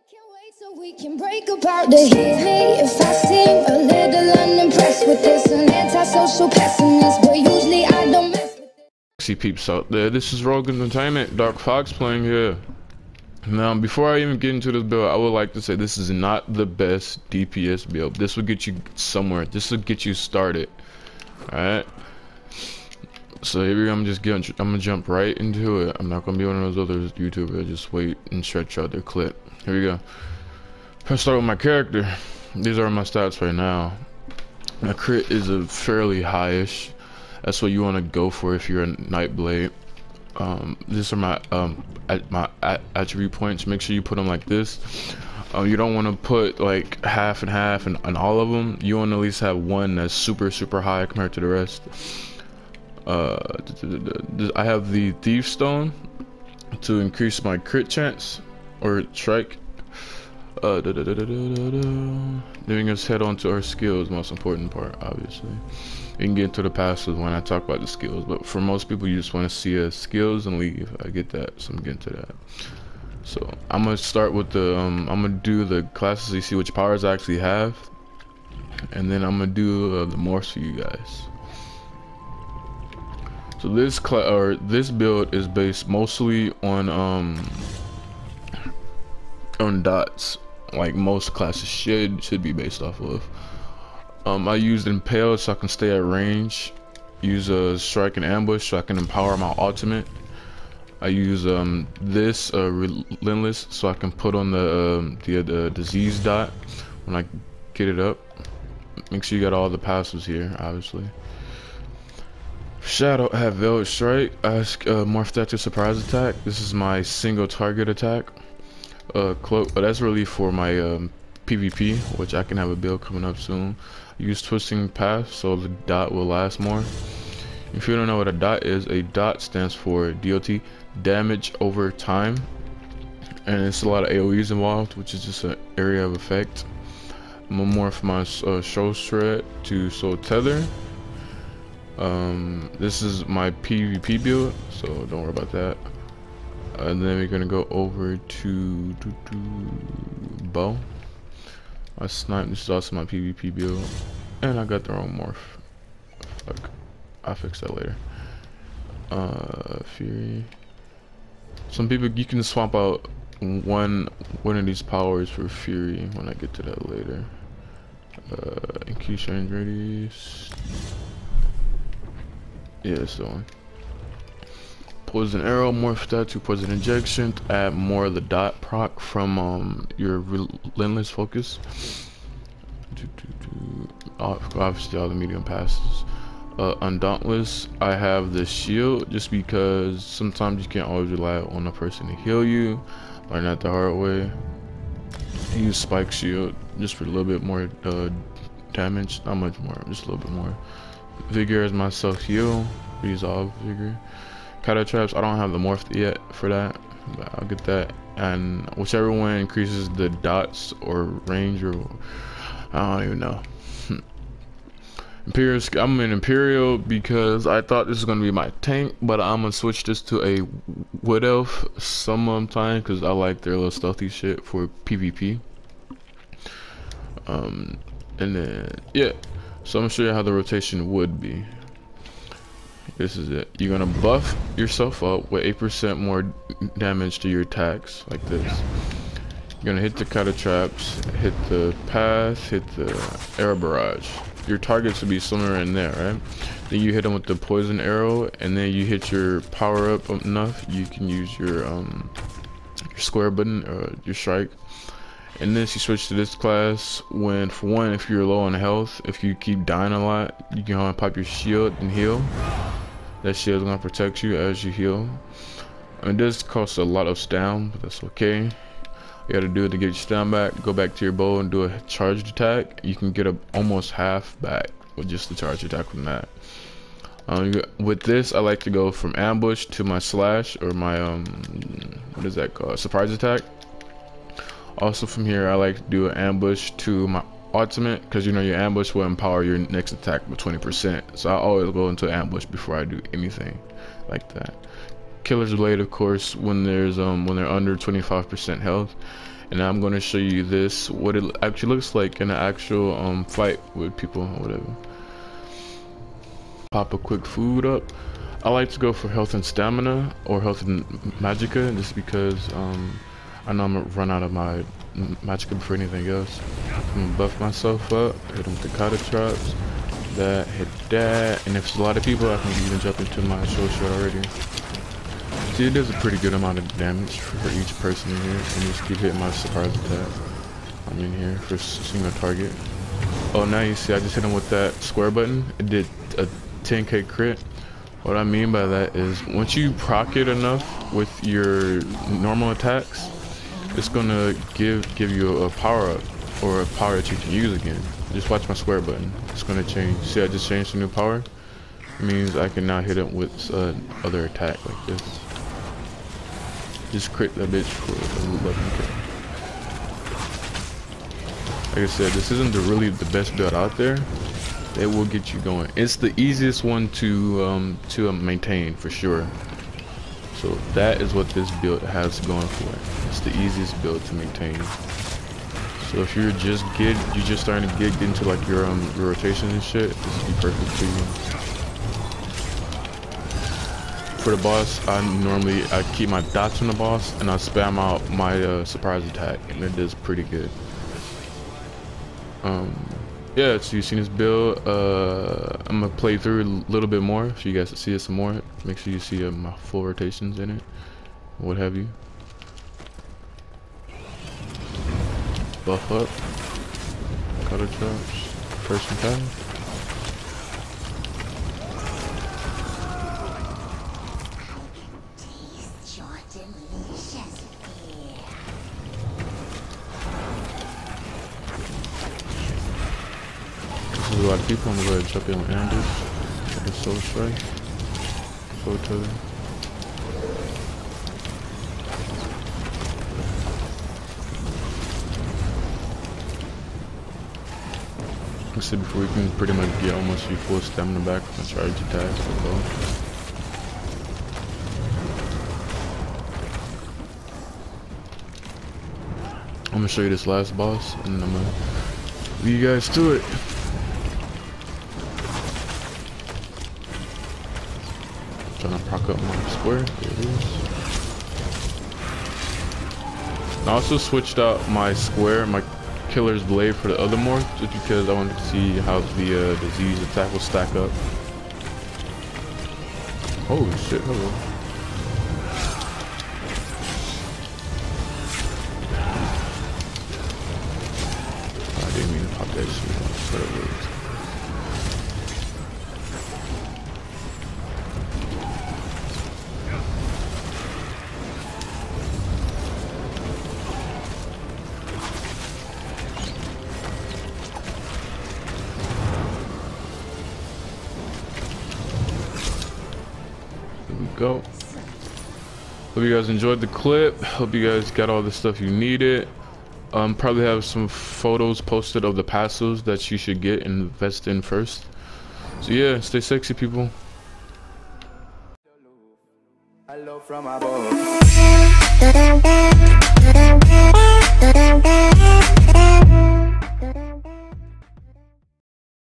Can't wait so we can break apart to hit me if I seem a little unimpressed with this. An antisocial pessimist, but usually I don't mess with it. See peeps out there, this is Rogue Entertainment, Dark Fox playing here. Now, before I even get into this build, I would like to say this is not the best DPS build. This will get you somewhere. This will get you started. Alright. So here we go. I'm gonna jump right into it. I'm not gonna be one of those other YouTubers. Just wait and stretch out their clip. Here we go. Let's start with my character. These are my stats right now. My crit is a fairly highish. That's what you want to go for if you're a Nightblade. These are my attribute points. Make sure you put them like this. You don't want to put like half and half and all of them. You want to at least have one that's super high compared to the rest. I have the Thief Stone to increase my crit chance or strike. Then let's head on to our skills. Most important part, obviously. You can get into the passives when I talk about the skills, but for most people, you just want to see skills and leave. I get that, so I'm getting to that. So I'm gonna start with the I'm gonna do the classes. You see which powers I actually have, and then I'm gonna do the morphs for you guys. So this build is based mostly on dots, like most classes should be based off of. I used Impale so I can stay at range. Use Strike and Ambush so I can empower my ultimate. I use this Relentless so I can put on the disease dot when I get it up. Make sure you got all the passives here, obviously. Shadow, I have Velvet Strike. I morph that to Surprise Attack. This is my single target attack. Cloak, but that's really for my PvP, which I can have a build coming up soon. Use Twisting Path so the dot will last more. If you don't know what a dot stands for DOT, damage over time, and it's a lot of AoEs involved, which is just an area of effect. I'm gonna morph my Soul Shred to Soul Tether. This is my PvP build, so don't worry about that. And then we're gonna go over to bow. I snipe. This is also my PvP build, and I got the wrong morph. Fuck, I'll fix that later. Fury. Some people, you can swap out one of these powers for Fury when I get to that later. Increase range radius. Yeah, it's the one. Poison Arrow, morph that to Poison Injection to add more of the dot proc from your Relentless focus. Obviously all the medium passes. Undauntless, I have the shield just because sometimes you can't always rely on a person to heal you. Learn that the hard way. Use Spike Shield just for a little bit more damage, not much more, just a little bit more. Vigor is my self heal. Resolve Vigor. Kata Traps, I don't have the morph yet for that, but I'll get that. And whichever one increases the dots or range, or I don't even know. Imperial, I'm in Imperial because I thought this was gonna be my tank, but I'm gonna switch this to a Wood Elf sometime because I like their little stealthy shit for PvP. And then yeah, so I'm gonna show you how the rotation would be. This is it. You're gonna buff yourself up with 8% more damage to your attacks, like this. You're gonna hit the Kata Traps, hit the path, hit the arrow barrage. Your targets will be somewhere in there, right? Then you hit them with the poison arrow, and then you hit your power up enough. You can use your square button or your strike. And this, you switch to this class when, for one, if you're low on health, if you keep dying a lot, you can pop your shield and heal. That shield is gonna protect you as you heal. It does cost a lot of stam, but that's okay. You gotta do it to get your stam back. Go back to your bow and do a charged attack. You can get almost half back with just the charged attack from that. With this, I like to go from ambush to my slash, or my what is that called? Surprise attack. Also from here, I like to do an ambush to my ultimate, because you know your ambush will empower your next attack by 20%. So I always go into ambush before I do anything like that. Killer's Blade, of course, when they're under 25% health, and I'm going to show you this, what it actually looks like in an actual fight with people or whatever. Pop a quick food up. I like to go for health and stamina or health and magicka, just because I know I'm gonna run out of my magicka before anything else. I'm gonna buff myself up, hit them with the kata traps, that, hit that, and if it's a lot of people, I can even jump into my short shot already. See, it does a pretty good amount of damage for each person in here, and just keep hitting my surprise attack. I'm in here for a single target. Oh, now you see, I just hit him with that square button. It did a 10k crit. What I mean by that is, once you proc it enough with your normal attacks, it's gonna give you a power up or a power that you can use again. Just watch my square button. It's gonna change. See, I just changed the new power. It means I can now hit it with other attack like this. Just crit that bitch for 11k. Like I said, this isn't really the best build out there. It will get you going. It's the easiest one to maintain for sure. So that is what this build has going for it. It's the easiest build to maintain. So if you're just starting to get into like your rotation and shit, this will be perfect for you. For the boss, I keep my dots on the boss and I spam out my surprise attack, and it does pretty good. Yeah, so you've seen this build. I'm gonna play through a little bit more so you guys can see it some more. Make sure you see my full rotations in it, what have you. Buff up, cutter traps, first attack. There's a lot of people. I'm gonna go ahead and jump in with Anders. Get a soul strike. Soul tether. Like I said before, you can pretty much get almost your full stamina back from the charge attacks as well. I'm gonna show you this last boss, and then I'm gonna lead you guys to it. Trying to proc up my square. There it is. I also switched out my square, my killer's blade, for the other morph, just because I wanted to see how the disease attack will stack up. Holy shit, hello. I didn't mean to pop that shit. Go. Hope you guys enjoyed the clip. Hope you guys got all the stuff you needed. Probably have some photos posted of the passos that you should get and invest in first. So yeah, stay sexy, people. Hello from above.